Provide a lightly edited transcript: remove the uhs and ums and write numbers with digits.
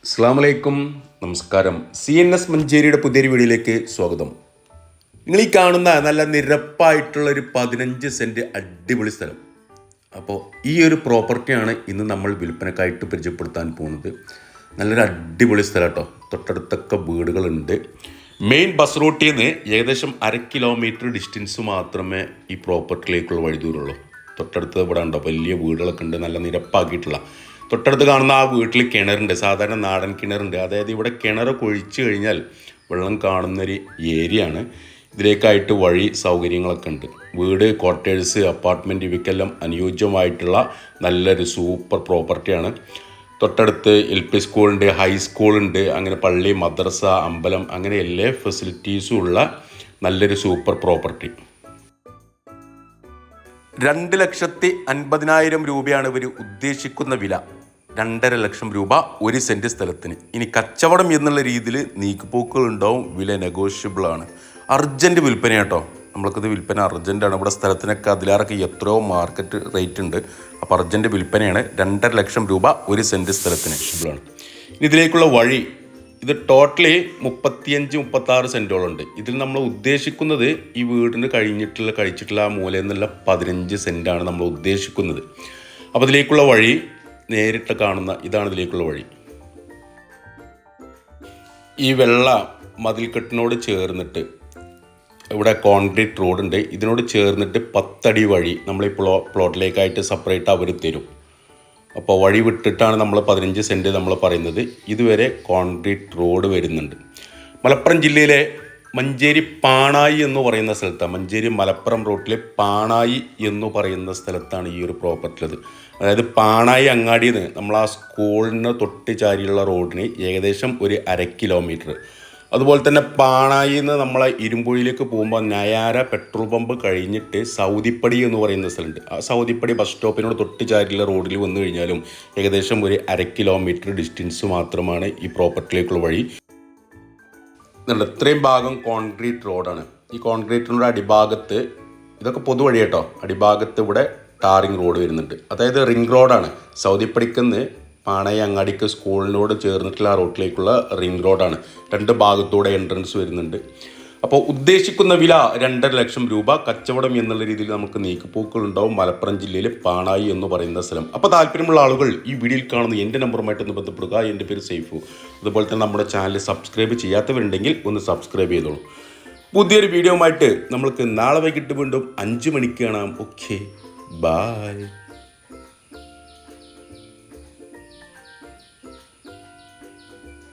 അസ്സലാമലൈക്കും, നമസ്കാരം. CNS മഞ്ചേരിയുടെ പുതിയൊരു വീഡിയോയിലേക്ക് സ്വാഗതം. നിങ്ങൾ ഈ കാണുന്ന നല്ല നിരപ്പായിട്ടുള്ളൊരു 15 സെൻറ്റ് അടിപൊളി സ്ഥലം. അപ്പോൾ ഈ ഒരു പ്രോപ്പർട്ടിയാണ് ഇന്ന് നമ്മൾ വിൽപ്പനക്കായിട്ട് പരിചയപ്പെടുത്താൻ പോകുന്നത്. നല്ലൊരു അടിപൊളി സ്ഥലം കേട്ടോ. തൊട്ടടുത്തൊക്കെ വീടുകളുണ്ട്. മെയിൻ ബസ് റൂട്ടിൽ നിന്ന് ഏകദേശം 1/2 കിലോമീറ്റർ ഡിസ്റ്റൻസ് മാത്രമേ ഈ പ്രോപ്പർട്ടിയിലേക്കുള്ള വഴി ദൂരമുള്ളൂ. തൊട്ടടുത്ത് ഇവിടെ ഉണ്ടോ വലിയ വീടുകളൊക്കെ ഉണ്ട്, നല്ല നിരപ്പാക്കിയിട്ടുള്ള. തൊട്ടടുത്ത് കാണുന്ന ആ വീട്ടിൽ കിണറുണ്ട്, സാധാരണ നാടൻ കിണറുണ്ട്. അതായത് ഇവിടെ കിണർ കുഴിച്ച് കഴിഞ്ഞാൽ വെള്ളം കാണുന്നൊരു ഏരിയ ആണ്. ഇതിലേക്കായിട്ട് വഴി സൗകര്യങ്ങളൊക്കെ ഉണ്ട്. വീട്, ക്വാർട്ടേഴ്സ്, അപ്പാർട്ട്മെൻറ്റ് ഇവയ്ക്കെല്ലാം അനുയോജ്യമായിട്ടുള്ള നല്ലൊരു സൂപ്പർ പ്രോപ്പർട്ടിയാണ്. തൊട്ടടുത്ത് LP സ്കൂളുണ്ട്, ഹൈസ്കൂളുണ്ട്, അങ്ങനെ പള്ളി, മദ്രസ, അമ്പലം, അങ്ങനെ എല്ലാ ഫെസിലിറ്റീസും ഉള്ള നല്ലൊരു സൂപ്പർ പ്രോപ്പർട്ടി. 2,50,000 രൂപയാണ് ഇവർ ഉദ്ദേശിക്കുന്ന വില. 2.5 ലക്ഷം രൂപ 1 സെൻറ്റ് സ്ഥലത്തിന്. ഇനി കച്ചവടം എന്നുള്ള രീതിയിൽ നീക്കുപോക്കുകൾ ഉണ്ടാവും, വില നെഗോഷ്യബിൾ ആണ്. അർജൻറ്റ് വിൽപ്പന കേട്ടോ. നമ്മൾക്കിത് വിൽപ്പന അർജൻറ്റാണ്. ഇവിടെ സ്ഥലത്തിനൊക്കെ അതിലാറൊക്കെ എത്രയോ മാർക്കറ്റ് റേറ്റ് ഉണ്ട്. അപ്പോൾ അർജൻറ്റ് വിൽപ്പനയാണ്. 2.5 ലക്ഷം രൂപ 1 സെൻറ്റ് സ്ഥലത്തിന് ആണ്. ഇനി ഇതിലേക്കുള്ള വഴി, ഇത് ടോട്ടലി 35-36 സെൻറ്റോളുണ്ട്. ഇതിൽ നമ്മൾ ഉദ്ദേശിക്കുന്നത് ഈ വീടിന് കഴിച്ചിട്ടുള്ള ആ മൂലയിൽ നിന്നുള്ള 15 സെൻറ്റാണ് നമ്മൾ ഉദ്ദേശിക്കുന്നത്. അപ്പോൾ ഇതിലേക്കുള്ള വഴി നേരിട്ട് കാണുന്ന ഇതാണ് ഇതിലേക്കുള്ള വഴി. ഈ വെള്ള മതിൽക്കെട്ടിനോട് ചേർന്നിട്ട് ഇവിടെ കോൺക്രീറ്റ് റോഡുണ്ട്. ഇതിനോട് ചേർന്നിട്ട് 10 അടി വഴി നമ്മൾ ഈ പ്ലോട്ടിലേക്കായിട്ട് സെപ്പറേറ്റ് അവർ തരും. അപ്പോൾ വഴി വിട്ടിട്ടാണ് നമ്മൾ 15 സെൻറ്റ് നമ്മൾ പറയുന്നത്. ഇതുവരെ കോൺക്രീറ്റ് റോഡ് വരുന്നുണ്ട്. മലപ്പുറം ജില്ലയിലെ മഞ്ചേരി പാണായി എന്ന് പറയുന്ന സ്ഥലത്താണ്. മഞ്ചേരി മലപ്പുറം റൂട്ടിലെ പാണായി എന്ന് പറയുന്ന സ്ഥലത്താണ് ഈ ഒരു പ്രോപ്പർട്ടി ഉള്ളത്. അതായത് പാണായി അങ്ങാടിയിൽ നിന്ന് നമ്മൾ ആ സ്കൂളിന് തൊട്ട് ചാരിയുള്ള റോഡിന് ഏകദേശം ഒരു 1/2 കിലോമീറ്റർ. അതുപോലെ തന്നെ പാണായിൽ നിന്ന് നമ്മളെ ഇരുമ്പുഴിയിലേക്ക് പോകുമ്പോൾ നയാര പെട്രോൾ പമ്പ് കഴിഞ്ഞിട്ട് സൗദിപ്പടി എന്ന് പറയുന്ന സ്ഥലമുണ്ട്. ആ സൗദിപ്പടി ബസ് സ്റ്റോപ്പിനോട് തൊട്ട് ചാരിയുള്ള റോഡിൽ വന്നു കഴിഞ്ഞാലും ഏകദേശം ഒരു 1/2 കിലോമീറ്റർ ഡിസ്റ്റൻസ് മാത്രമാണ് ഈ പ്രോപ്പർട്ടിയിലേക്കുള്ള വഴി. ഇത്രയും ഭാഗം കോൺക്രീറ്റ് റോഡാണ്. ഈ കോൺക്രീറ്റ് റോഡ് അടിഭാഗത്ത്, ഇതൊക്കെ പൊതുവഴി കേട്ടോ, അടിഭാഗത്ത് ഇവിടെ ടാറിങ് റോഡ് വരുന്നുണ്ട്. അതായത് റിംഗ് റോഡാണ്. സൗദിപ്പടിക്കുന്ന് പാണായി അങ്ങാടിക്ക് സ്കൂളിനോട് ചേർന്നിട്ടുള്ള ആ റോഡിലേക്കുള്ള റിംഗ് റോഡാണ്. 2 ഭാഗത്തൂടെ എൻട്രൻസ് വരുന്നുണ്ട്. അപ്പോൾ ഉദ്ദേശിക്കുന്ന വില 2.5 ലക്ഷം രൂപ. കച്ചവടം എന്നുള്ള രീതിയിൽ നമുക്ക് നീക്കുപോക്കുകളുണ്ടാവും. മലപ്പുറം ജില്ലയിൽ പാണായി എന്ന് പറയുന്ന സ്ഥലം. അപ്പോൾ താല്പര്യമുള്ള ആളുകൾ ഈ വീഡിയോയിൽ കാണുന്ന എൻ്റെ നമ്പറുമായിട്ടൊന്ന് ബന്ധപ്പെടുക. എൻ്റെ പേര് സൈഫു. അതുപോലെ തന്നെ നമ്മുടെ ചാനൽ സബ്സ്ക്രൈബ് ചെയ്യാത്തവരുണ്ടെങ്കിൽ ഒന്ന് സബ്സ്ക്രൈബ് ചെയ്തോളൂ. പുതിയൊരു വീഡിയോ ആയിട്ട് നമ്മൾക്ക് നാളെ വൈകിട്ട് വീണ്ടും 5 മണിക്ക് കാണാം. Okay, by.